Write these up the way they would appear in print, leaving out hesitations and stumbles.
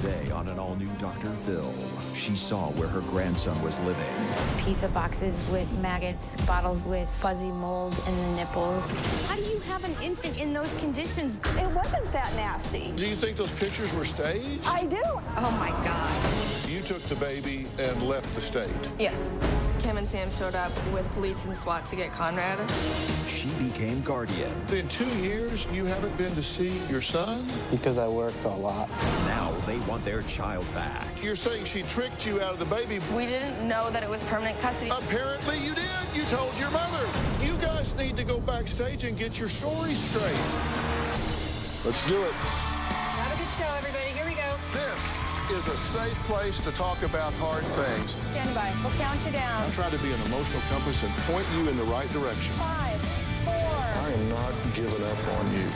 Today on an all-new Dr. Phil, she saw where her grandson was living. Pizza boxes with maggots, bottles with fuzzy mold in the nipples. How do you have an infant in those conditions? It wasn't that nasty. Do you think those pictures were staged? I do. Oh my God. You took the baby and left the state. Yes. Kim and Sam showed up with police and SWAT to get Conrad. She became guardian. In 2 years, you haven't been to see your son? Because I work a lot. Now they want their child back. You're saying she tricked you out of the baby? We didn't know that it was permanent custody. Apparently you did. You told your mother. You guys need to go backstage and get your story straight. Let's do it. Have a good show, everybody. Here we go. This is a safe place to talk about hard things. Stand by. We'll count you down. I'm trying to be an emotional compass and point you in the right direction. 5, 4. I am not giving up on you.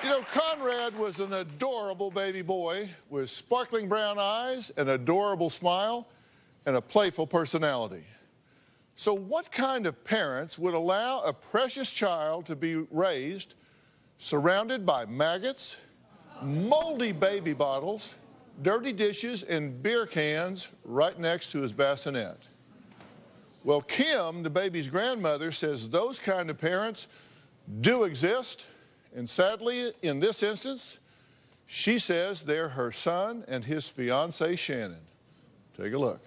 You know, Conrad was an adorable baby boy with sparkling brown eyes, an adorable smile, and a playful personality. So what kind of parents would allow a precious child to be raised surrounded by maggots, moldy baby bottles, dirty dishes, and beer cans right next to his bassinet? Well, Kim, the baby's grandmother, says those kind of parents do exist. And sadly, in this instance, she says they're her son and his fiancée, Shannon. Take a look.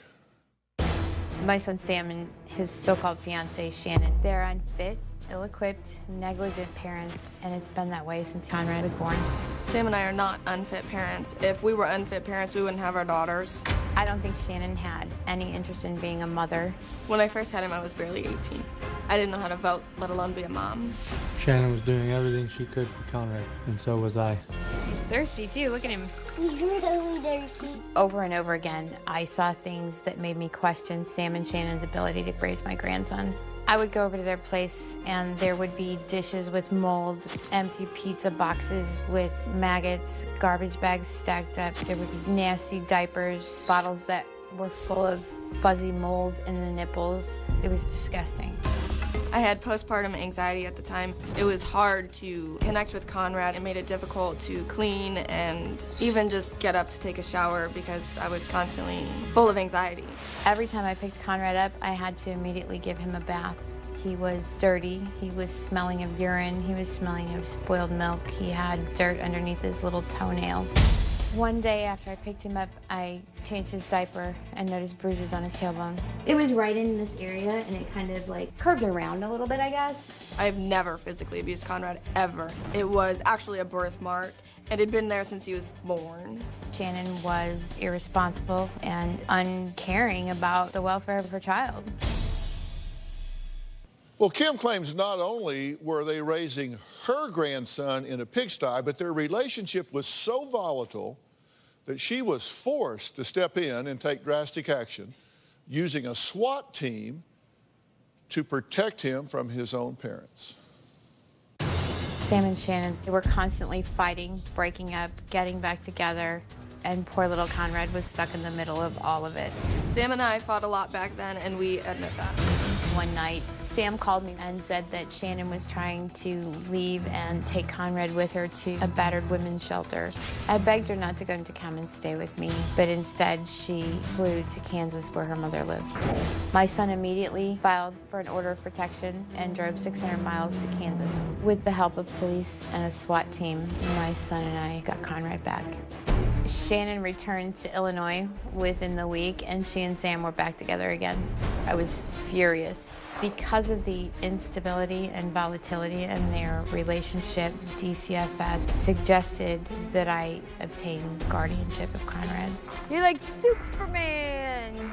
My son Sam and his so-called fiancée, Shannon, they're unfit, ill-equipped, negligent parents, and it's been that way since Conrad was born. Sam and I are not unfit parents. If we were unfit parents, we wouldn't have our daughters. I don't think Shannon had any interest in being a mother. When I first had him, I was barely 18. I didn't know how to vote, let alone be a mom. Shannon was doing everything she could for Conrad, and so was I. He's thirsty too, look at him. He's really thirsty. Over and over again, I saw things that made me question Sam and Shannon's ability to raise my grandson. I would go over to their place and there would be dishes with mold, empty pizza boxes with maggots, garbage bags stacked up. There would be nasty diapers, bottles that were full of fuzzy mold in the nipples. It was disgusting. I had postpartum anxiety at the time. It was hard to connect with Conrad. It made it difficult to clean and even just get up to take a shower because I was constantly full of anxiety. Every time I picked Conrad up, I had to immediately give him a bath. He was dirty, he was smelling of urine, he was smelling of spoiled milk, he had dirt underneath his little toenails. One day after I picked him up, I changed his diaper and noticed bruises on his tailbone. It was right in this area and it kind of like curved around a little bit, I guess. I've never physically abused Conrad, ever. It was actually a birthmark. It had been there since he was born. Shannon was irresponsible and uncaring about the welfare of her child. Well, Kim claims not only were they raising her grandson in a pigsty, but their relationship was so volatile that she was forced to step in and take drastic action, using a SWAT team to protect him from his own parents. Sam and Shannon, they were constantly fighting, breaking up, getting back together, and poor little Conrad was stuck in the middle of all of it. Sam and I fought a lot back then, and we admit that. One night, Sam called me and said that Shannon was trying to leave and take Conrad with her to a battered women's shelter. I begged her not to go to come and stay with me, but instead she flew to Kansas where her mother lives. My son immediately filed for an order of protection and drove 600 miles to Kansas. With the help of police and a SWAT team, my son and I got Conrad back. Shannon returned to Illinois within the week, and she and Sam were back together again. I was furious. Because of the instability and volatility in their relationship, DCFS suggested that I obtain guardianship of Conrad. You're like Superman!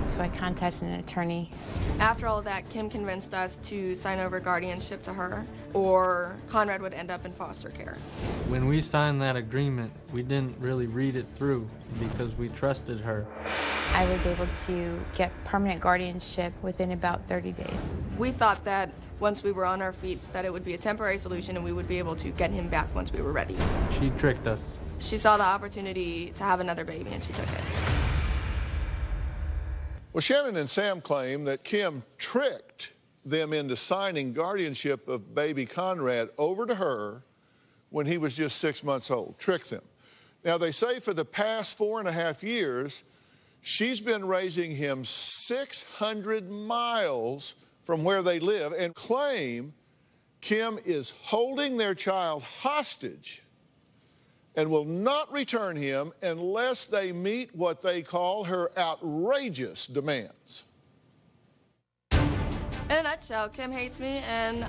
So I contacted an attorney. After all of that, Kim convinced us to sign over guardianship to her, or Conrad would end up in foster care. When we signed that agreement, we didn't really read it through because we trusted her. I was able to get permanent guardianship within about 30 days. We thought that once we were on our feet, that it would be a temporary solution and we would be able to get him back once we were ready. She tricked us. She saw the opportunity to have another baby and she took it. Well, Shannon and Sam claim that Kim tricked them into signing guardianship of baby Conrad over to her when he was just 6 months old. Tricked them. Now, they say for the past 4.5 years, she's been raising him 600 miles from where they live and claim Kim is holding their child hostage and will not return him unless they meet what they call her outrageous demands. In a nutshell, Kim hates me and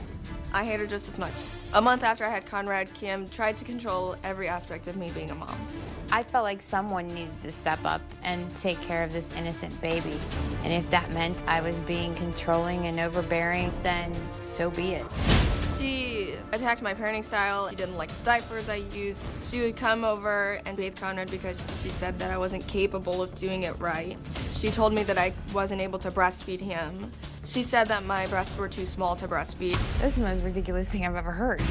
I hate her just as much. A month after I had Conrad, Kim tried to control every aspect of me being a mom. I felt like someone needed to step up and take care of this innocent baby. And if that meant I was being controlling and overbearing, then so be it. She attacked my parenting style. She didn't like the diapers I used. She would come over and bathe Conrad because she said that I wasn't capable of doing it right. She told me that I wasn't able to breastfeed him. She said that my breasts were too small to breastfeed. This is the most ridiculous thing I've ever heard.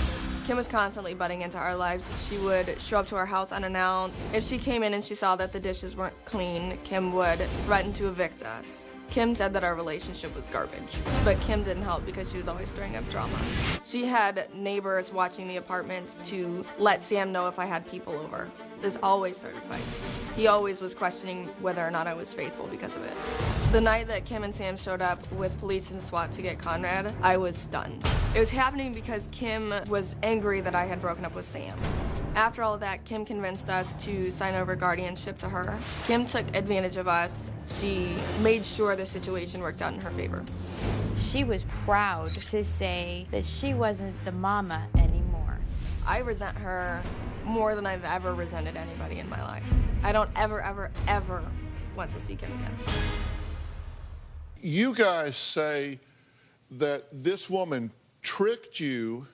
Kim was constantly butting into our lives. She would show up to our house unannounced. If she came in and she saw that the dishes weren't clean, Kim would threaten to evict us. Kim said that our relationship was garbage, but Kim didn't help because she was always stirring up drama. She had neighbors watching the apartment to let Sam know if I had people over. This always started fights. He always was questioning whether or not I was faithful because of it. The night that Kim and Sam showed up with police and SWAT to get Conrad, I was stunned. It was happening because Kim was angry that I had broken up with Sam. After all of that, Kim convinced us to sign over guardianship to her. Kim took advantage of us. She made sure the situation worked out in her favor. She was proud to say that she wasn't the mama anymore. I resent her more than I've ever resented anybody in my life. I don't ever, ever, ever want to see Kim again. You guys say that this woman tricked you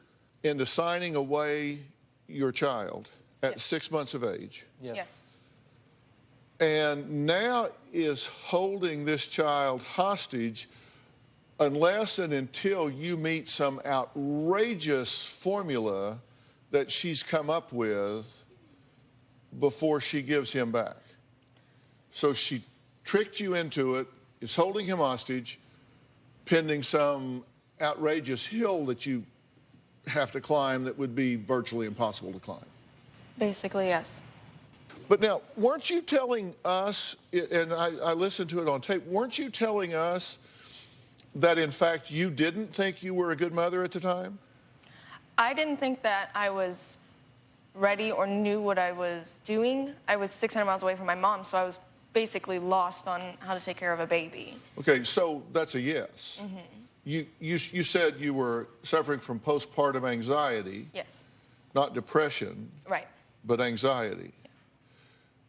into signing away your child at Yes. 6 months of age. Yes. And now is holding this child hostage unless and until you meet some outrageous formula that she's come up with before she gives him back. So she tricked you into it, is holding him hostage, pending some outrageous hill that you have to climb that would be virtually impossible to climb. Basically, yes. But now, weren't you telling us, and I listened to it on tape, weren't you telling us that, in fact, you didn't think you were a good mother at the time? I didn't think that I was ready or knew what I was doing. I was 600 miles away from my mom, so I was basically lost on how to take care of a baby. Okay, so that's a yes. Mm-hmm. You said you were suffering from postpartum anxiety. Yes. Not depression. Right. But anxiety.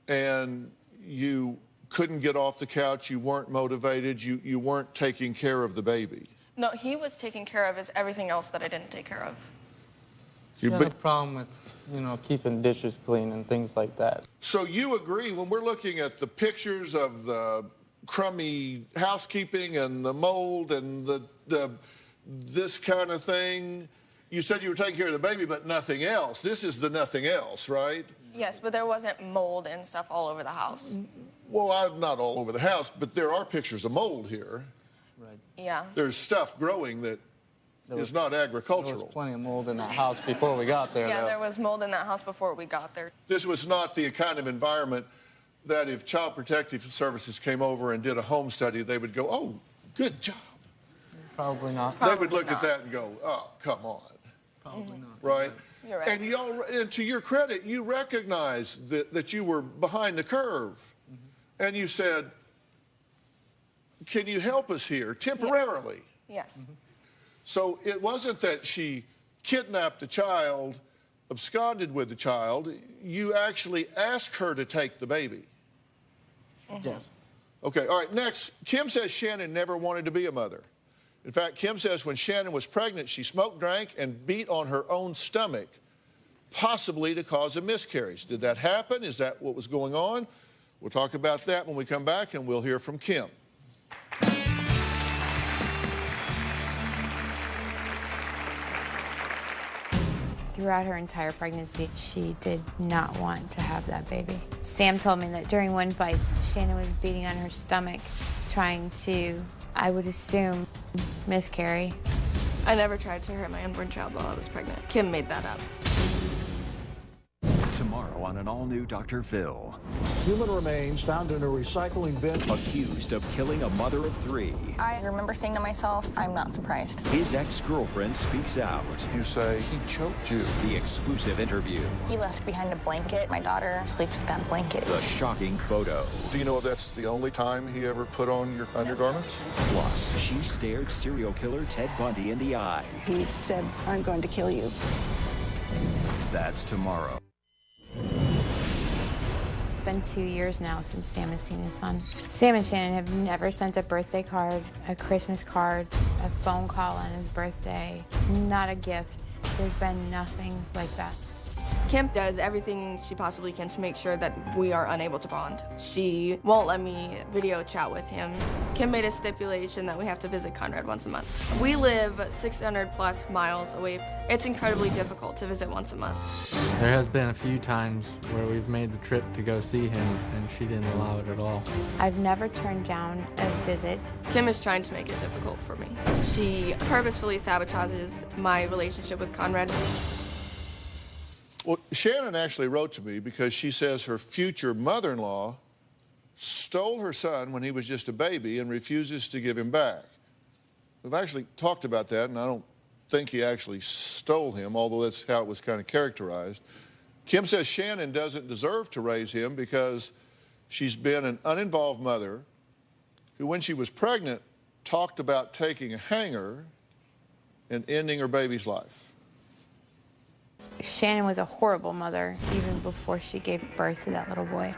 Yeah. And you couldn't get off the couch, you weren't motivated, you weren't taking care of the baby. No, he was taking care of everything else that I didn't take care of. She had a problem with, keeping dishes clean and things like that. So you agree, when we're looking at the pictures of the crummy housekeeping and the mold and this kind of thing, you said you were taking care of the baby, but nothing else. This is the nothing else, right? Yes, but there wasn't mold and stuff all over the house. Well, not all over the house, but there are pictures of mold here. Right. Yeah. There's stuff growing that is not agricultural. There was plenty of mold in that house before we got there, Yeah, though. there was mold in that house before we got there. This was not the kind of environment that if Child Protective Services came over and did a home study, they would go, oh, good job. Probably not. They would look at that and go, oh, come on. Probably not. Right? You're right. And to your credit, you recognized that you were behind the curve. And you said, can you help us here temporarily? Yes. So it wasn't that she kidnapped the child, absconded with the child. You actually asked her to take the baby. Yes. Okay, all right, next. Kim says Shannon never wanted to be a mother. In fact, Kim says when Shannon was pregnant, she smoked, drank, and beat on her own stomach, possibly to cause a miscarriage. Did that happen? Is that what was going on? We'll talk about that when we come back, and we'll hear from Kim. Throughout her entire pregnancy, she did not want to have that baby. Sam told me that during one fight, Shannon was beating on her stomach, trying to, I would assume, miscarry. I never tried to hurt my unborn child while I was pregnant. Kim made that up. Tomorrow on an all-new Dr. Phil. Human remains found in a recycling bin. Accused of killing a mother of 3. I remember saying to myself, I'm not surprised. His ex-girlfriend speaks out. You say he choked you. The exclusive interview. He left behind a blanket. My daughter sleeps with that blanket. The shocking photo. Do you know if that's the only time he ever put on your undergarments? Plus, she stared serial killer Ted Bundy in the eye. He said, I'm going to kill you. That's tomorrow. It's been 2 years now since Sam has seen his son. Sam and Shannon have never sent a birthday card, a Christmas card, a phone call on his birthday, not a gift. There's been nothing like that. Kim does everything she possibly can to make sure that we are unable to bond. She won't let me video chat with him. Kim made a stipulation that we have to visit Conrad once a month. We live 600 plus miles away. It's incredibly difficult to visit once a month. There has been a few times where we've made the trip to go see him, and she didn't allow it at all. I've never turned down a visit. Kim is trying to make it difficult for me. She purposefully sabotages my relationship with Conrad. Well, Shannon actually wrote to me because she says her future mother-in-law stole her son when he was just a baby and refuses to give him back. We've actually talked about that, and I don't think he actually stole him, although that's how it was kind of characterized. Kim says Shannon doesn't deserve to raise him because she's been an uninvolved mother who, when she was pregnant, talked about taking a hanger and ending her baby's life. Shannon was a horrible mother even before she gave birth to that little boy.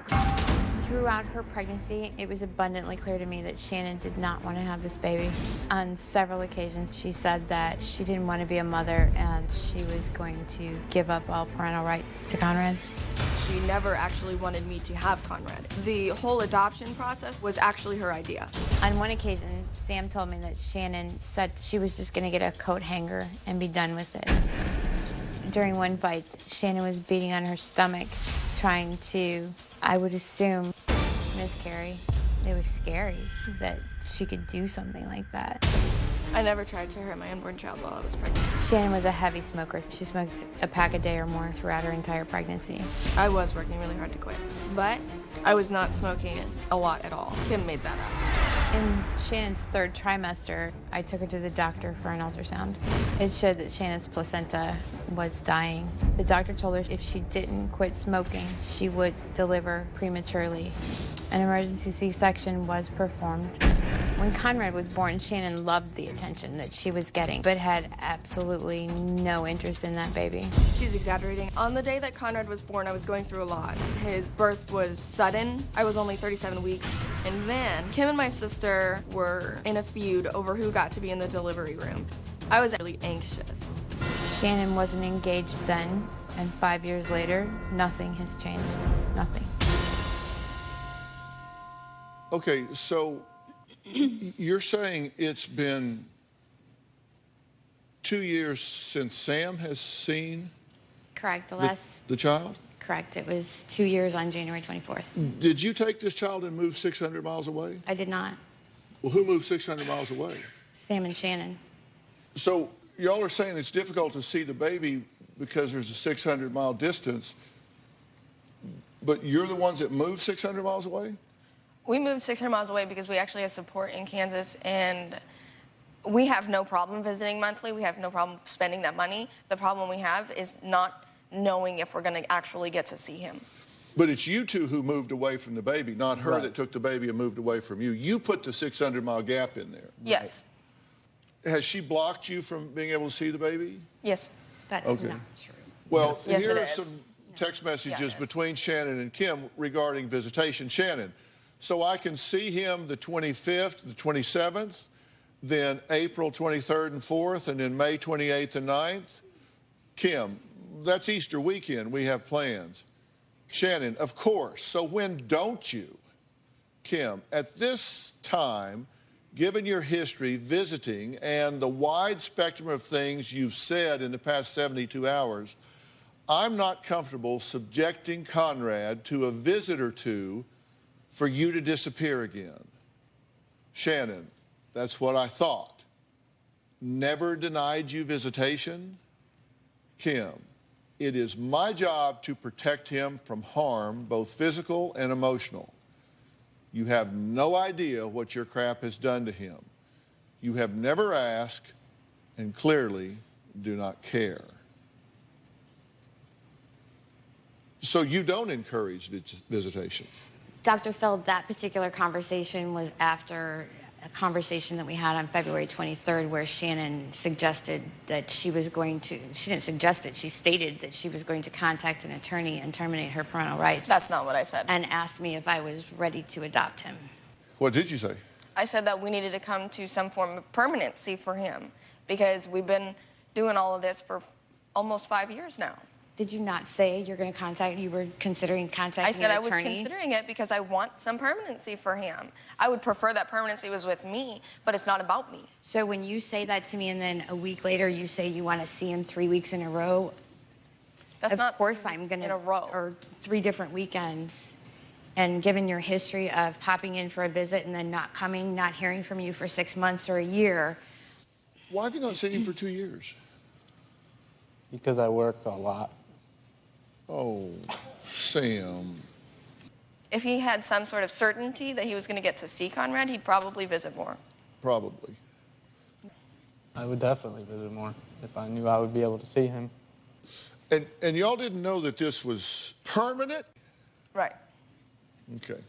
Throughout her pregnancy, it was abundantly clear to me that Shannon did not want to have this baby. On several occasions, she said that she didn't want to be a mother and she was going to give up all parental rights to Conrad. She never actually wanted me to have Conrad. The whole adoption process was actually her idea. On one occasion, Sam told me that Shannon said she was just going to get a coat hanger and be done with it. During one fight, Shannon was beating on her stomach, trying to, I would assume, miscarry. It was scary that she could do something like that. I never tried to hurt my unborn child while I was pregnant. Shannon was a heavy smoker. She smoked a pack a day or more throughout her entire pregnancy. I was working really hard to quit, but I was not smoking a lot at all. Kim made that up. In Shannon's 3rd trimester, I took her to the doctor for an ultrasound. It showed that Shannon's placenta was dying. The doctor told her if she didn't quit smoking, she would deliver prematurely. An emergency C-section was performed. When Conrad was born, Shannon loved the attention that she was getting, but had absolutely no interest in that baby. She's exaggerating. On the day that Conrad was born, I was going through a lot. His birth was sudden. I was only 37 weeks. And then Kim and my sister were in a feud over who got to be in the delivery room. I was really anxious. Shannon wasn't engaged then, and 5 years later, nothing has changed. Nothing. Okay, so you're saying it's been 2 years since Sam has seen Correct. the child? Correct. It was 2 years on January 24th. Did you take this child and move 600 miles away? I did not. Well, who moved 600 miles away? Sam and Shannon. So y'all are saying it's difficult to see the baby because there's a 600-mile distance, but you're the ones that moved 600 miles away? We moved 600 miles away because we actually have support in Kansas, and we have no problem visiting monthly. We have no problem spending that money. The problem we have is not knowing if we're going to actually get to see him. But it's you two who moved away from the baby, not her Right. that took the baby and moved away from you. You put the 600-mile gap in there. Yes. Has she blocked you from being able to see the baby? Yes. That's Okay. not true. Well, Yes, here it are is. some text messages Yeah, it is. between Shannon and Kim regarding visitation. Shannon, so I can see him the 25th, the 27th, then April 23rd and 4th, and then May 28th and 9th. Kim, that's Easter weekend. We have plans. Shannon, of course. So when don't you? Kim, at this time, given your history, visiting, and the wide spectrum of things you've said in the past 72 hours, I'm not comfortable subjecting Conrad to a visit or two for you to disappear again. Shannon, that's what I thought. Never denied you visitation. Kim, it is my job to protect him from harm, both physical and emotional. You have no idea what your crap has done to him. You have never asked and clearly do not care. So you don't encourage visitation? Dr. Phil, that particular conversation was after a conversation that we had on February 23rd where Shannon suggested that she was going to, she didn't suggest it, she stated that she was going to contact an attorney and terminate her parental rights. That's not what I said. And asked me if I was ready to adopt him. What did you say? I said that we needed to come to some form of permanency for him because we've been doing all of this for almost 5 years now. Did you not say you're going to contact, you were considering contacting an attorney? I said I was considering it because I want some permanency for him. I would prefer that permanency was with me, but it's not about me. So when you say that to me and then a week later you say you want to see him 3 weeks in a row, that's not of course I'm going to, in a row. Or 3 different weekends. And given your history of popping in for a visit and then not coming, not hearing from you for 6 months or a year. Why have you not seen him for 2 years? Because I work a lot. Oh, Sam. If he had some sort of certainty that he was going to get to see Conrad, he'd probably visit more. Probably. I would definitely visit more if I knew I would be able to see him. And y'all didn't know that this was permanent? Right. Okay.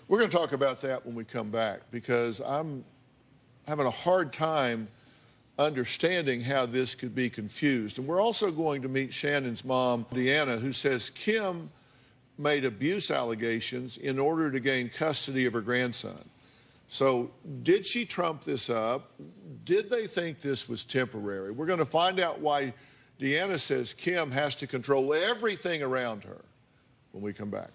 We're going to talk about that when we come back because I'm having a hard time understanding how this could be confused. And we're also going to meet Shannon's mom, Dayna, who says Kim made abuse allegations in order to gain custody of her grandson. So did she trump this up? Did they think this was temporary? We're going to find out why Dayna says Kim has to control everything around her when we come back.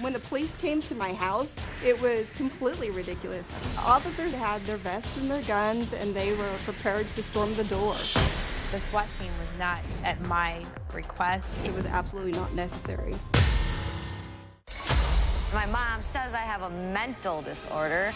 When the police came to my house, it was completely ridiculous. Officers had their vests and their guns, and they were prepared to storm the door. The SWAT team was not at my request. It was absolutely not necessary. My mom says I have a mental disorder.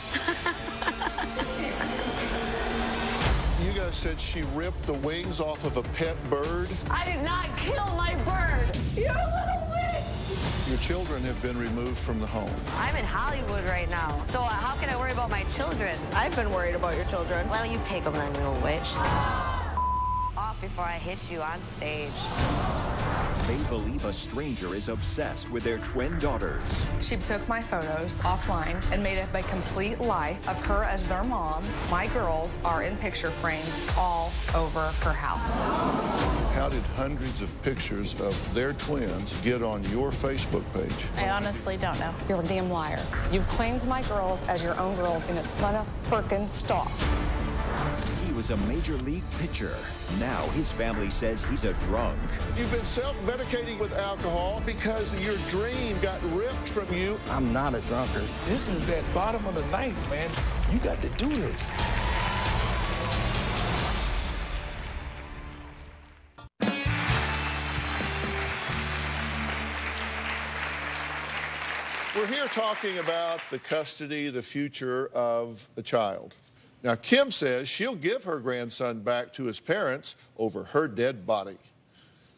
You guys said she ripped the wings off of a pet bird? I did not kill my bird. You're a little witch. Your children have been removed from the home. I'm in Hollywood right now, so how can I worry about my children? I've been worried about your children. Why don't you take them then, little witch? Off before I hit you on stage. They believe a stranger is obsessed with their twin daughters. She took my photos offline and made up a complete lie of her as their mom. My girls are in picture frames all over her house. How did hundreds of pictures of their twins get on your Facebook page? I honestly don't know. You're a damn liar. You've claimed my girls as your own girls, and it's gonna frickin' stop. He was a major league pitcher. Now his family says he's a drunk. You've been self-medicating with alcohol because your dream got ripped from you. I'm not a drunkard. This is that bottom of the ninth, man. You got to do this. We're here talking about the custody, the future of a child. Now, Kim says she'll give her grandson back to his parents over her dead body.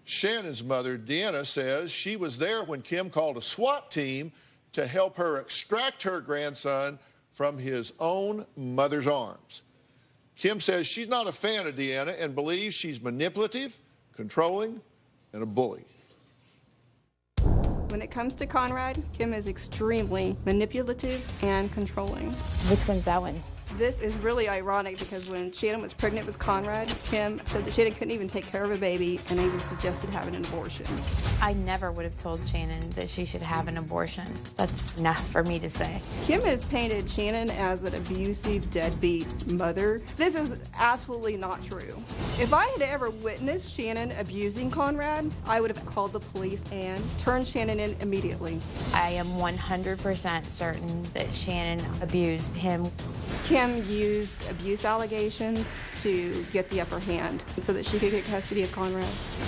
Shannon's mother, Dayna, says she was there when Kim called a SWAT team to help her extract her grandson from his own mother's arms. Kim says she's not a fan of Dayna and believes she's manipulative, controlling, and a bully. When it comes to Conrad, Kim is extremely manipulative and controlling. Which one's that one? This is really ironic because when Shannon was pregnant with Conrad, Kim said that Shannon couldn't even take care of a baby and even suggested having an abortion. I never would have told Shannon that she should have an abortion. That's enough for me to say. Kim has painted Shannon as an abusive, deadbeat mother. This is absolutely not true. If I had ever witnessed Shannon abusing Conrad, I would have called the police and turned Shannon in immediately. I am 100% certain that Shannon abused him. Kim used abuse allegations to get the upper hand so that she could get custody of Conrad.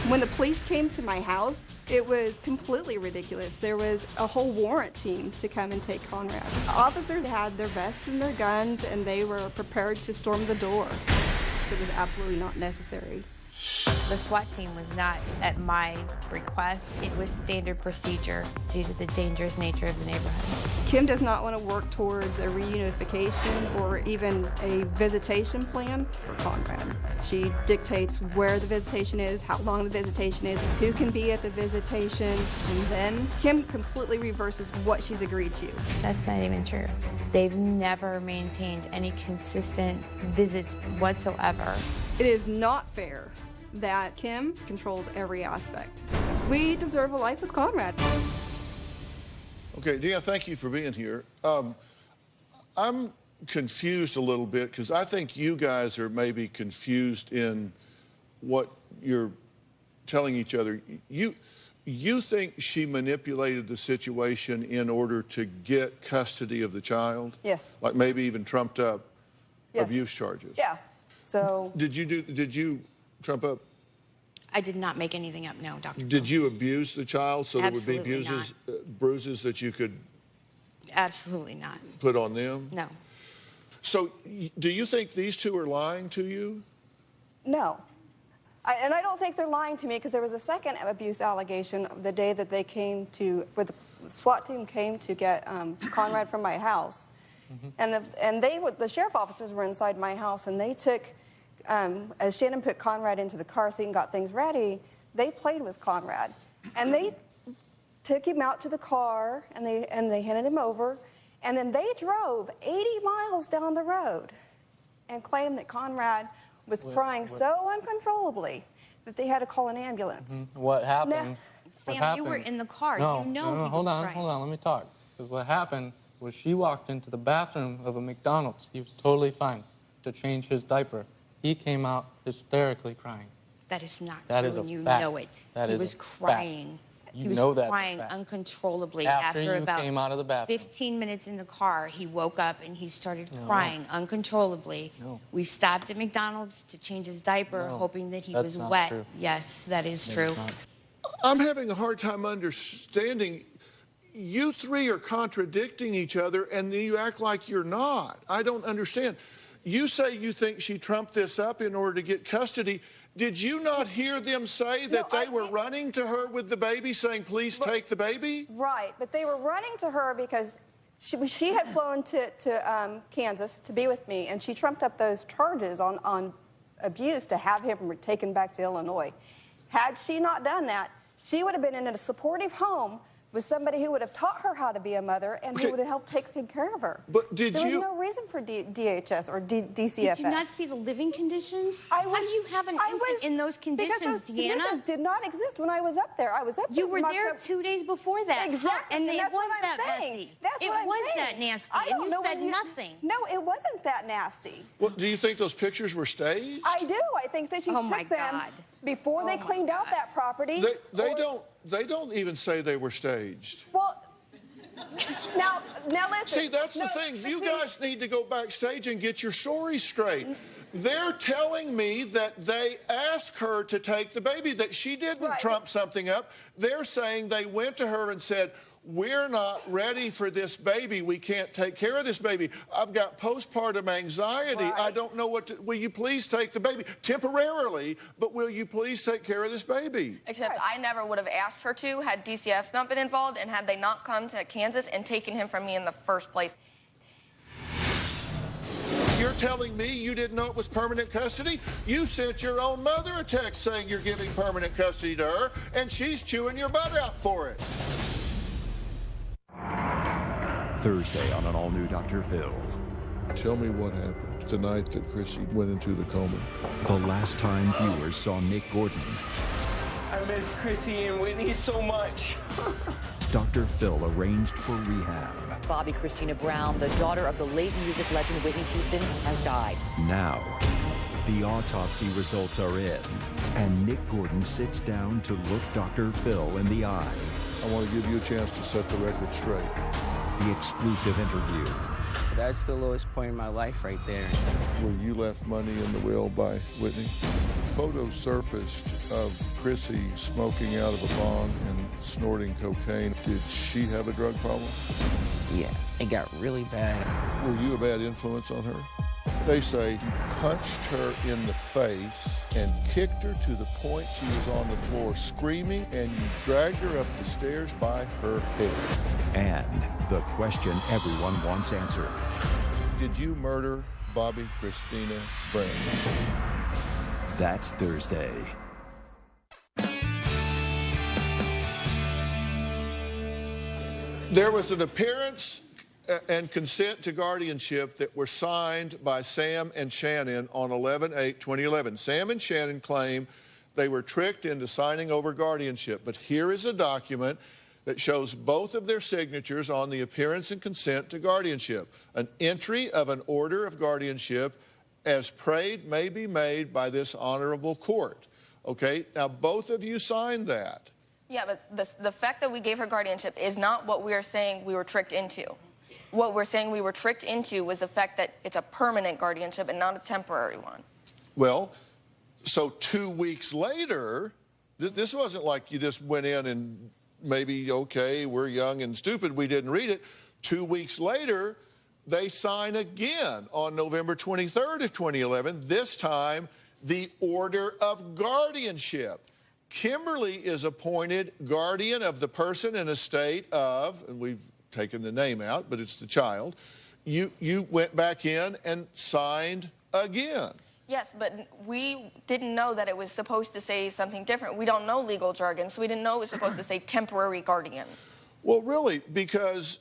When the police came to my house, it was completely ridiculous. There was a whole warrant team to come and take Conrad. Officers had their vests and their guns, and they were prepared to storm the door. It was absolutely not necessary. The SWAT team was not at my request. It was standard procedure due to the dangerous nature of the neighborhood. Kim does not want to work towards a reunification or even a visitation plan for Conrad. She dictates where the visitation is, how long the visitation is, who can be at the visitation, and then Kim completely reverses what she's agreed to. That's not even true. They've never maintained any consistent visits whatsoever. It is not fair that Kim controls every aspect. We deserve a life with Conrad. Okay, Dayna, thank you for being here. I'm confused a little bit because I think you guys are maybe confused in what you're telling each other. You think she manipulated the situation in order to get custody of the child? Yes. Like maybe even trumped up Yes. abuse charges? Yeah. So Did you trump up? I did not make anything up, no, Dr. Did you abuse the child so Absolutely there would be bruises that you could Absolutely not. put on them? No. So do you think these two are lying to you? no. And I don't think they're lying to me because there was a second abuse allegation the day that they came to, where the SWAT team came to get Conrad from my house. And the sheriff officers were inside my house, and they took, as Shannon put Conrad into the car seat and got things ready, they played with Conrad. And they took him out to the car, and they handed him over, and then they drove 80 miles down the road and claimed that Conrad was crying so uncontrollably that they had to call an ambulance. What happened? Sam, you were in the car. No, you know he hold was on, crying. hold on, let me talk. Because what happened was she walked into the bathroom of a McDonald's. He was totally fine to change his diaper. He came out hysterically crying. That is not That true, is a and you fact. know it. That he is was a crying. fact. He was know that's a crying fact. uncontrollably After you about came out of the bathroom. 15 minutes in the car. He woke up and he started crying uncontrollably. No. We stopped at McDonald's to change his diaper, No, hoping that he that's was not wet. true. Yes, that is true. I'm having a hard time understanding. You three are contradicting each other, and you act like you're not. I don't understand. You say you think she trumped this up in order to get custody. Did you not hear them say that they were running to her with the baby, saying, please take the baby? Right, but they were running to her because she had flown to Kansas to be with me, and she trumped up those charges on abuse to have him taken back to Illinois. Had she not done that, she would have been in a supportive home with somebody who would have taught her how to be a mother and who would have helped take care of her. But there was no reason for DHS or DCFS. Did you not see the living conditions? How do you have an infant in those conditions, because those Deanna? conditions did not exist when I was up there. I was up there. You were there 2 days before that. Exactly, And it that's was what I'm that saying. messy. That's It what I'm was saying. that nasty, I and don't you know said when nothing. No, it wasn't that nasty. Well, do you think those pictures were staged? I do. I think that she took them before they cleaned out that property. They don't even say they were staged. Well, now listen. See, that's the thing. You guys need to go backstage and get your story straight. They're telling me that they asked her to take the baby, that she didn't trump something up. They're saying they went to her and said, we're not ready for this baby. We can't take care of this baby. I've got postpartum anxiety. I don't know what to... Will you please take the baby? Temporarily, but will you please take care of this baby? Except I never would have asked her to had DCF not been involved and had they not come to Kansas and taken him from me in the first place. You're telling me you didn't know it was permanent custody? You sent your own mother a text saying you're giving permanent custody to her, and she's chewing your butt out for it. Thursday on an all-new Dr. Phil. Tell me what happened the night that Chrissy went into the coma. The last time viewers saw Nick Gordon, I miss Chrissy and Whitney so much. Dr. Phil arranged for rehab. Bobby Christina Brown, the daughter of the late music legend Whitney Houston, has died. Now, the autopsy results are in, and Nick Gordon sits down to look Dr. Phil in the eye. I want to give you a chance to set the record straight. The exclusive interview. That's the lowest point in my life right there. Where you left money in the will by Whitney. Photos surfaced of Chrissy smoking out of a bong and snorting cocaine. Did she have a drug problem? Yeah, it got really bad. Were you a bad influence on her? They say you punched her in the face and kicked her to the point she was on the floor screaming, and you dragged her up the stairs by her hair. And the question everyone wants answered. Did you murder Bobby Christina Brown? That's Thursday. There was an appearance and consent to guardianship that were signed by Sam and Shannon on 11/8/2011. Sam and Shannon claim they were tricked into signing over guardianship, but here is a document that shows both of their signatures on the appearance and consent to guardianship. An entry of an order of guardianship as prayed may be made by this honorable court. Okay, now both of you signed that. Yeah, but the fact that we gave her guardianship is not what we are saying we were tricked into. What we're saying we were tricked into was the fact that it's a permanent guardianship and not a temporary one. Well, so 2 weeks later, this wasn't like you just went in and maybe, okay, we're young and stupid, we didn't read it. 2 weeks later, they sign again on November 23rd of 2011, this time the order of guardianship. Kimberly is appointed guardian of the person and estate of, and we've taken the name out, but it's the child. You went back in and signed again. Yes, but we didn't know that it was supposed to say something different. We don't know legal jargon, so we didn't know it was supposed to say temporary guardian. Well, really, because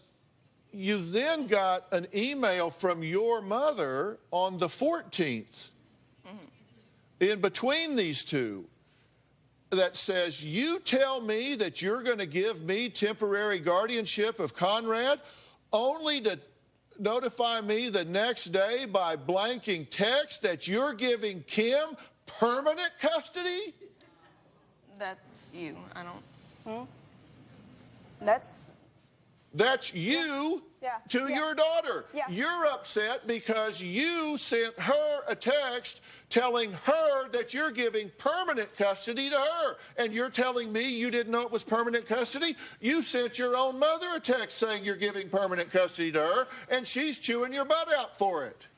you then got an email from your mother on the 14th, in between these two, that says, you tell me that you're going to give me temporary guardianship of Conrad, only to notify me the next day by blanking text that you're giving Kim permanent custody? That's you. I don't... That's you to your daughter. Yeah. You're upset because you sent her a text telling her that you're giving permanent custody to her. And you're telling me you didn't know it was permanent custody? You sent your own mother a text saying you're giving permanent custody to her, and she's chewing your butt out for it.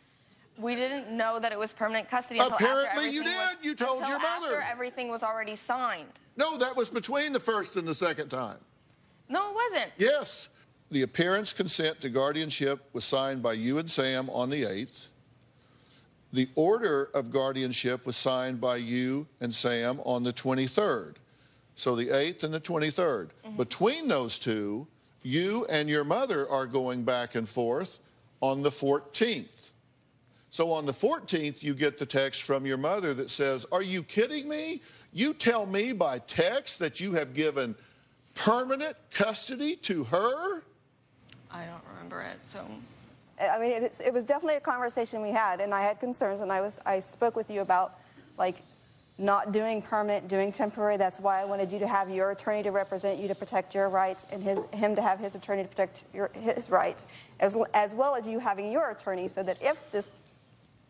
We didn't know that it was permanent custody until Apparently you did. You told your mother. After everything was already signed. No, that was between the first and the second time. No, it wasn't. Yes. The appearance consent to guardianship was signed by you and Sam on the 8th. The order of guardianship was signed by you and Sam on the 23rd. So the 8th and the 23rd. Between those two, you and your mother are going back and forth on the 14th. So on the 14th, you get the text from your mother that says, are you kidding me? You tell me by text that you have given permanent custody to her? I don't remember it, so... I mean, it was definitely a conversation we had, and I had concerns, and I spoke with you about, like, not doing permanent, doing temporary. That's why I wanted you to have your attorney to represent you to protect your rights, and him to have his attorney to protect his rights, as well as you having your attorney, so that if this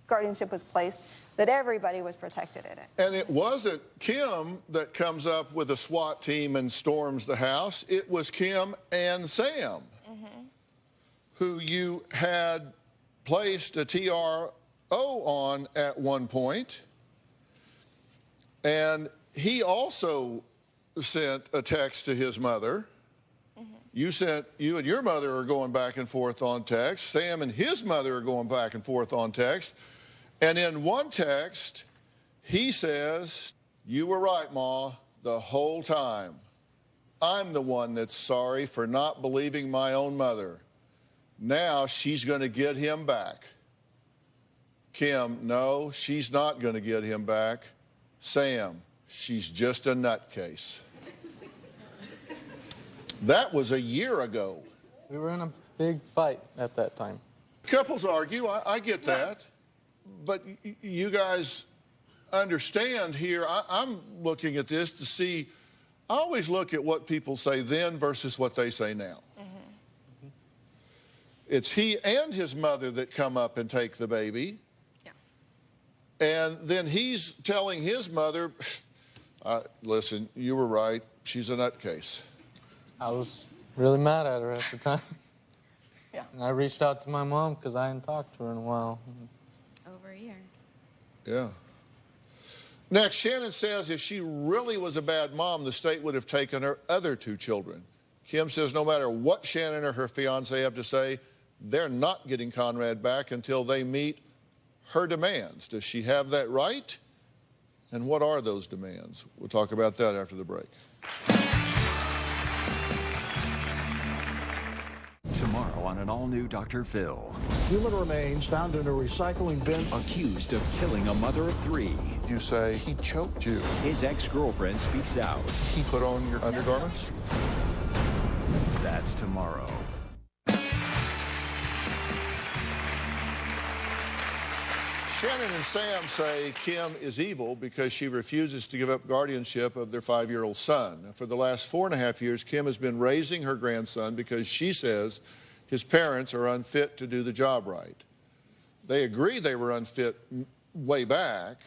guardianship was placed, that everybody was protected in it. And it wasn't Kim that comes up with a SWAT team and storms the house. It was Kim and Sam, who you had placed a TRO on at one point. And he also sent a text to his mother. You and your mother are going back and forth on text. Sam and his mother are going back and forth on text. And in one text, he says, you were right, Ma, the whole time. I'm the one that's sorry for not believing my own mother. Now she's going to get him back. Kim, no, she's not going to get him back. Sam, she's just a nutcase. That was a year ago. We were in a big fight at that time. Couples argue, I get that. But you guys understand here, I'm looking at this to see, I always look at what people say then versus what they say now. It's he and his mother that come up and take the baby. Yeah. And then he's telling his mother, listen, you were right, she's a nutcase. I was really mad at her at the time. Yeah. And I reached out to my mom because I hadn't talked to her in a while. Over a year. Yeah. Next, Shannon says if she really was a bad mom, the state would have taken her other 2 children. Kim says no matter what Shannon or her fiance have to say, they're not getting Conrad back until they meet her demands. Does she have that right? And what are those demands? We'll talk about that after the break. Tomorrow on an all-new Dr. Phil. Human remains found in a recycling bin. Accused of killing a mother of 3. You say he choked you. His ex-girlfriend speaks out. He put on your undergarments? That's tomorrow. Shannon and Sam say Kim is evil because she refuses to give up guardianship of their 5-year-old son. For the last 4.5 years, Kim has been raising her grandson because she says his parents are unfit to do the job right. They agree they were unfit way back,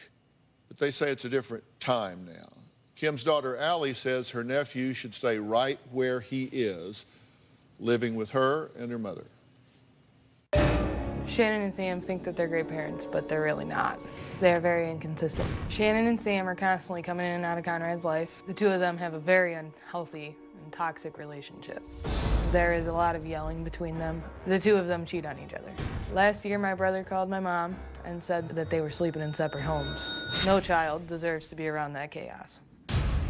but they say it's a different time now. Kim's daughter, Allie, says her nephew should stay right where he is, living with her and her mother. Shannon and Sam think that they're great parents, but they're really not. They're very inconsistent. Shannon and Sam are constantly coming in and out of Conrad's life. The 2 of them have a very unhealthy and toxic relationship. There is a lot of yelling between them. The 2 of them cheat on each other. Last year, my brother called my mom and said that they were sleeping in separate homes. No child deserves to be around that chaos.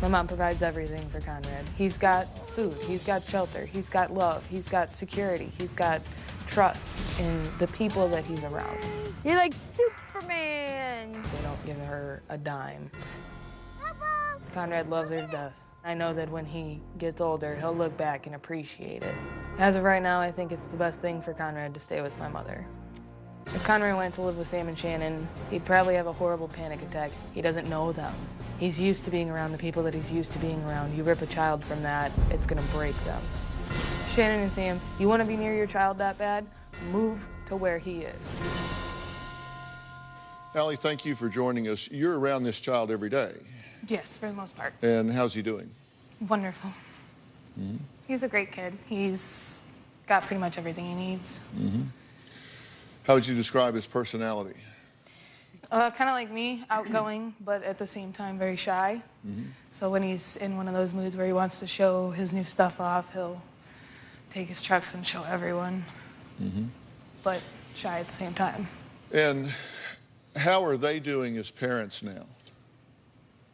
My mom provides everything for Conrad. He's got food, he's got shelter, he's got love, he's got security, he's got trust in the people that he's around. You're like Superman. They don't give her a dime. Conrad loves her to death. I know that when he gets older, he'll look back and appreciate it. As of right now, I think it's the best thing for Conrad to stay with my mother. If Conrad went to live with Sam and Shannon, he'd probably have a horrible panic attack. He doesn't know them. He's used to being around the people that he's used to being around. You rip a child from that, it's gonna break them. Shannon and Sam, you want to be near your child that bad? Move to where he is. Allie, thank you for joining us. You're around this child every day. Yes, for the most part. And how's he doing? Wonderful. Mm-hmm. He's a great kid. He's got pretty much everything he needs. Mm-hmm. How would you describe his personality? Kind of like me, outgoing, but at the same time very shy. Mm-hmm. So when he's in one of those moods where he wants to show his new stuff off, he'll take his trucks and show everyone, but shy at the same time. And how are they doing as parents now?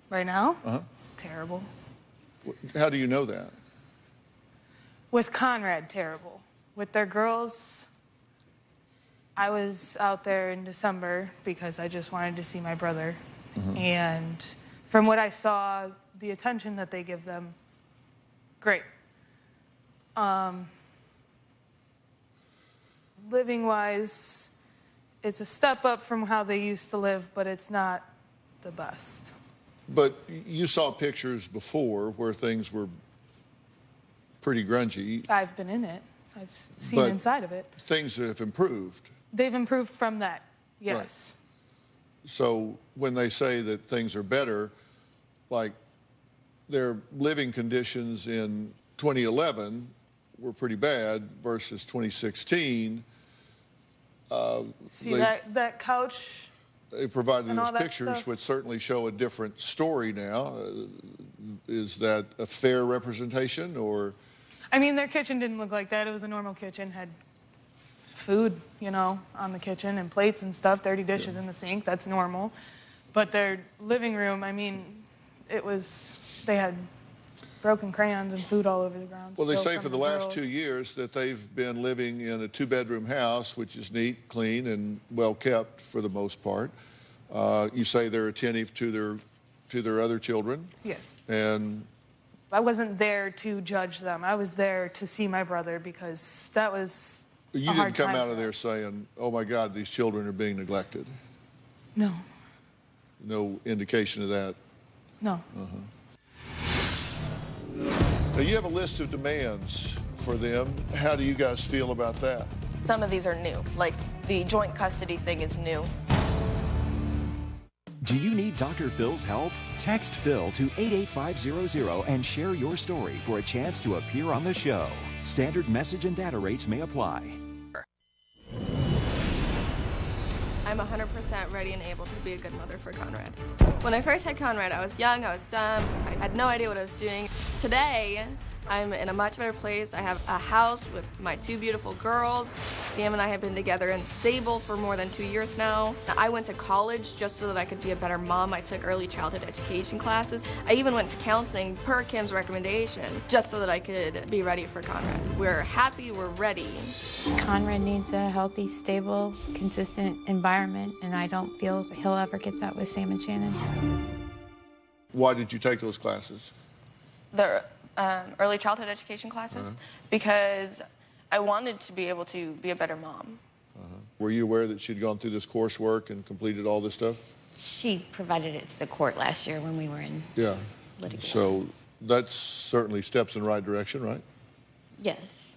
Right now? Terrible. How do you know that? With Conrad, terrible. With their girls, I was out there in December because I just wanted to see my brother. And from what I saw, the attention that they give them, great. Living-wise, it's a step up from how they used to live, but it's not the best. But you saw pictures before where things were pretty grungy. I've been in it. I've seen inside of it. Things have improved. They've improved from that, yes. Right. So when they say that things are better, like their living conditions in 2011 were pretty bad versus 2016. See that couch? They provided us pictures stuff? which certainly show a different story now. Is that a fair representation, or? I mean, their kitchen didn't look like that. It was a normal kitchen, had food, you know, on the kitchen and plates and stuff, dirty dishes in the sink. That's normal. But their living room, I mean, it was, they had broken crayons and food all over the ground. Well, they still say from for the the last girls. 2 years that they've been living in a 2-bedroom house, which is neat, clean, and well kept for the most part. You say they're attentive to their other children. Yes. And I wasn't there to judge them. I was there to see my brother because that was you didn't come out of there saying, "Oh my God, these children are being neglected." No. No indication of that. No. Now you have a list of demands for them. How do you guys feel about that? Some of these are new, like the joint custody thing is new. Do you need Dr. Phil's help? Text Phil to 88500 and share your story for a chance to appear on the show. Standard message and data rates may apply. I'm 100% ready and able to be a good mother for Conrad. When I first had Conrad, I was young, I was dumb, I had no idea what I was doing. Today, I'm in a much better place. I have a house with my 2 beautiful girls. Sam and I have been together and stable for more than 2 years now. I went to college just so that I could be a better mom. I took early childhood education classes. I even went to counseling per Kim's recommendation just so that I could be ready for Conrad. We're happy, we're ready. Conrad needs a healthy, stable, consistent environment, and I don't feel he'll ever get that with Sam and Shannon. Why did you take those classes? The early childhood education classes because I wanted to be able to be a better mom. Were you aware that she'd gone through this coursework and completed all this stuff? She provided it to the court last year when we were in litigation. So that's certainly steps in the right direction, right? Yes.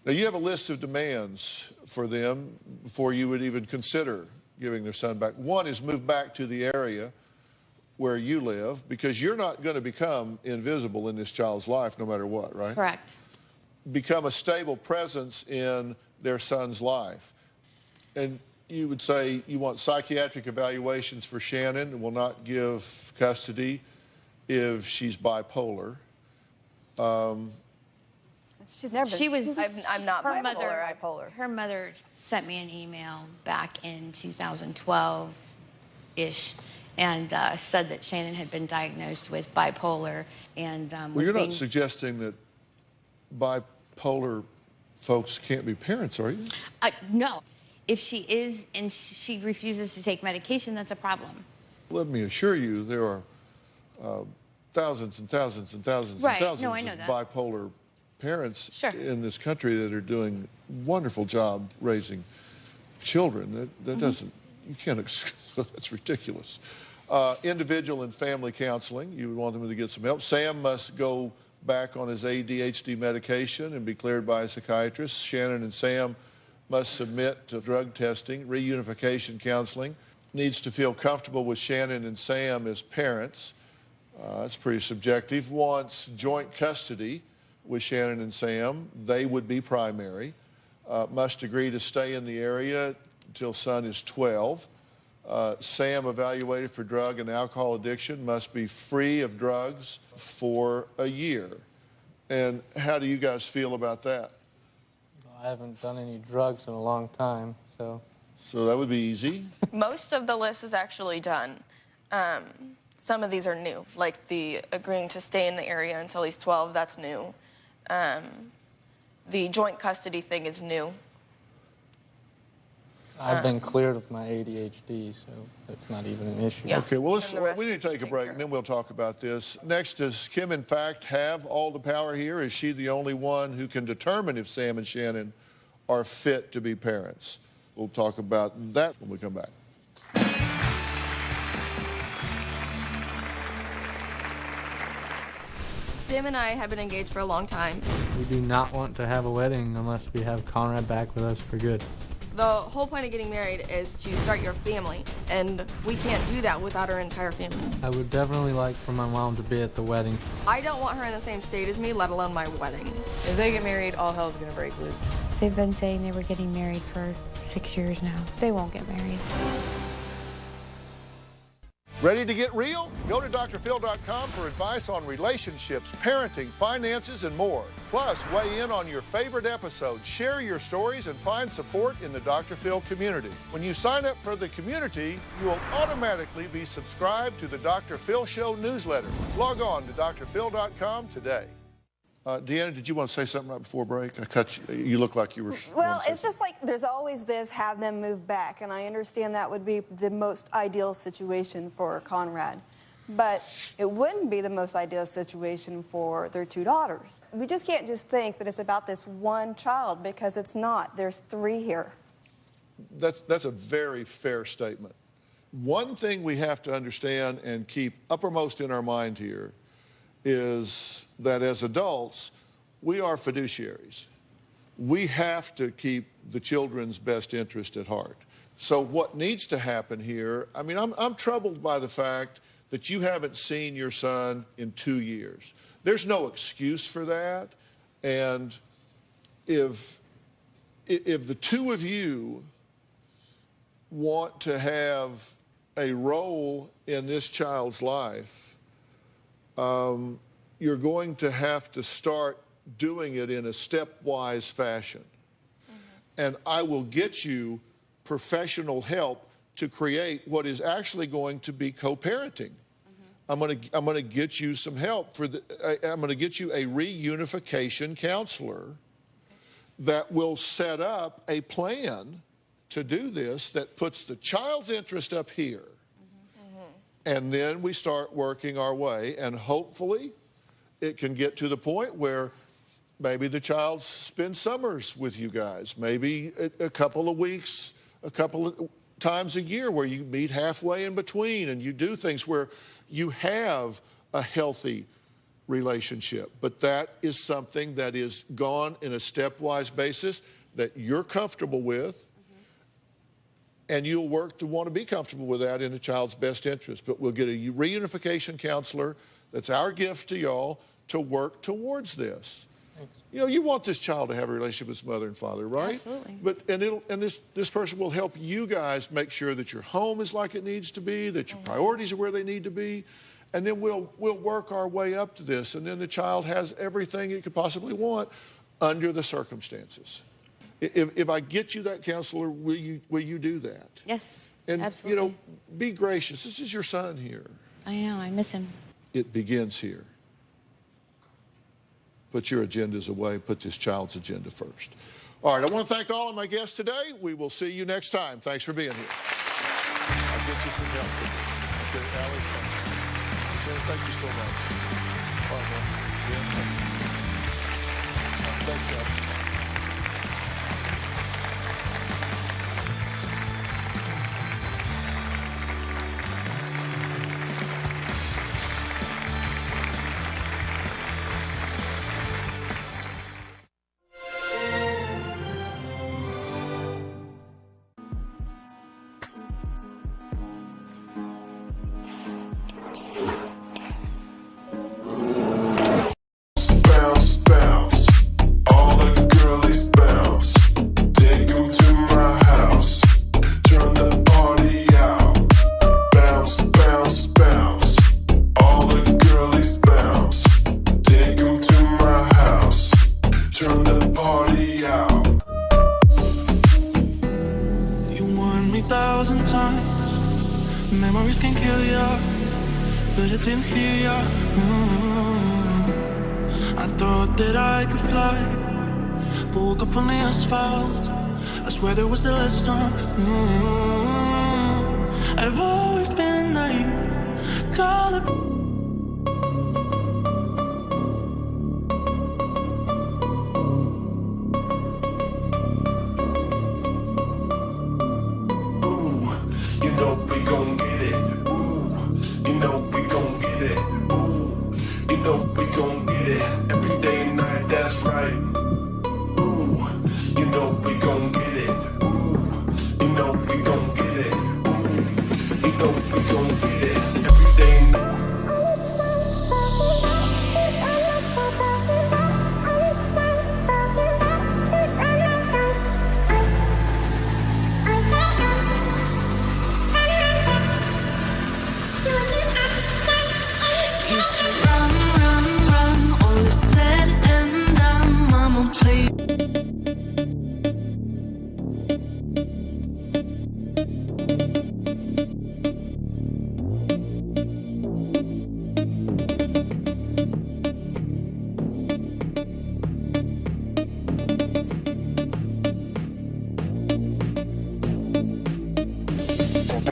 Now you have a list of demands for them before you would even consider giving their son back. One is move back to the area where you live, because you're not going to become invisible in this child's life no matter what, right? Correct. Become a stable presence in their son's life. And you would say you want psychiatric evaluations for Shannon and will not give custody if she's bipolar. She's never been. She was. I'm not bipolar. Her mother sent me an email back in 2012-ish, and said that Shannon had been diagnosed with bipolar, and well, you're not suggesting that bipolar folks can't be parents, are you? No. If she is and she refuses to take medication, that's a problem. Let me assure you, there are thousands and thousands and thousands and thousands of bipolar parents in this country that are doing a wonderful job raising children. That doesn't, you can't exclude, that's ridiculous. Individual and family counseling, you would want them to get some help. Sam must go back on his ADHD medication and be cleared by a psychiatrist. Shannon and Sam must submit to drug testing. Reunification counseling. Needs to feel comfortable with Shannon and Sam as parents. That's pretty subjective. Wants joint custody with Shannon and Sam. They would be primary. Must agree to stay in the area until son is 12. Sam evaluated for drug and alcohol addiction, must be free of drugs for a year. And how do you guys feel about that? I haven't done any drugs in a long time, so. So that would be easy? Most of the list is actually done. Some of these are new, like the agreeing to stay in the area until he's 12, that's new. The joint custody thing is new. I've been cleared of my ADHD, so that's not even an issue. Yeah. Okay, well, we need to take a break, and then we'll talk about this. Next, does Kim, in fact, have all the power here? Is she the only one who can determine if Sam and Shannon are fit to be parents? We'll talk about that when we come back. Sam and I have been engaged for a long time. We do not want to have a wedding unless we have Conrad back with us for good. The whole point of getting married is to start your family, and we can't do that without our entire family. I would definitely like for my mom to be at the wedding. I don't want her in the same state as me, let alone my wedding. If they get married, all hell's gonna break loose. They've been saying they were getting married for 6 years now. They won't get married. Ready to get real? Go to drphil.com for advice on relationships, parenting, finances, and more. Plus, weigh in on your favorite episodes, share your stories, and find support in the Dr. Phil community. When you sign up for the community, you will automatically be subscribed to the Dr. Phil Show newsletter. Log on to drphil.com today. Deanna, did you want to say something right before break? I cut you. You look like you were... Well, it's just like there's always this, have them move back, and I understand that would be the most ideal situation for Conrad. But it wouldn't be the most ideal situation for their two daughters. We just can't just think that it's about this one child, because it's not. There's three here. That's a very fair statement. One thing we have to understand and keep uppermost in our mind here is that as adults, we are fiduciaries. We have to keep the children's best interest at heart. So what needs to happen here, I mean, I'm troubled by the fact that you haven't seen your son in 2 years. There's no excuse for that. And if the two of you want to have a role in this child's life, you're going to have to start doing it in a stepwise fashion. And I will get you professional help to create what is actually going to be co-parenting. I'm going to get you some help for I'm going to get you a reunification counselor that will set up a plan to do this that puts the child's interest up here. And then we start working our way, and hopefully it can get to the point where maybe the child spends summers with you guys, maybe a couple of weeks, a couple of times a year where you meet halfway in between and you do things where you have a healthy relationship. But that is something that is gone in a stepwise basis that you're comfortable with. And you'll work to want to be comfortable with that in the child's best interest. But we'll get a reunification counselor, that's our gift to y'all, to work towards this. Thanks. You know, you want this child to have a relationship with his mother and father, right? Absolutely. But this person will help you guys make sure that your home is like it needs to be, that your priorities are where they need to be. And then we'll work our way up to this. And then the child has everything it could possibly want under the circumstances. If I get you that counselor, will you do that? Yes, and, absolutely. you know, be gracious. This is your son here. I know, I miss him. It begins here. Put your agendas away. Put this child's agenda first. All right, I want to thank all of my guests today. We will see you next time. Thanks for being here. I'll get you some help with this. Okay, Allie, thanks. Michelle, thank you so much. All right, man. Yeah, thanks, guys. Memories can kill ya, but I didn't hear ya. I thought that I could fly, but woke up on the asphalt. I swear there was the last time. I've always been naive, call it. We gon'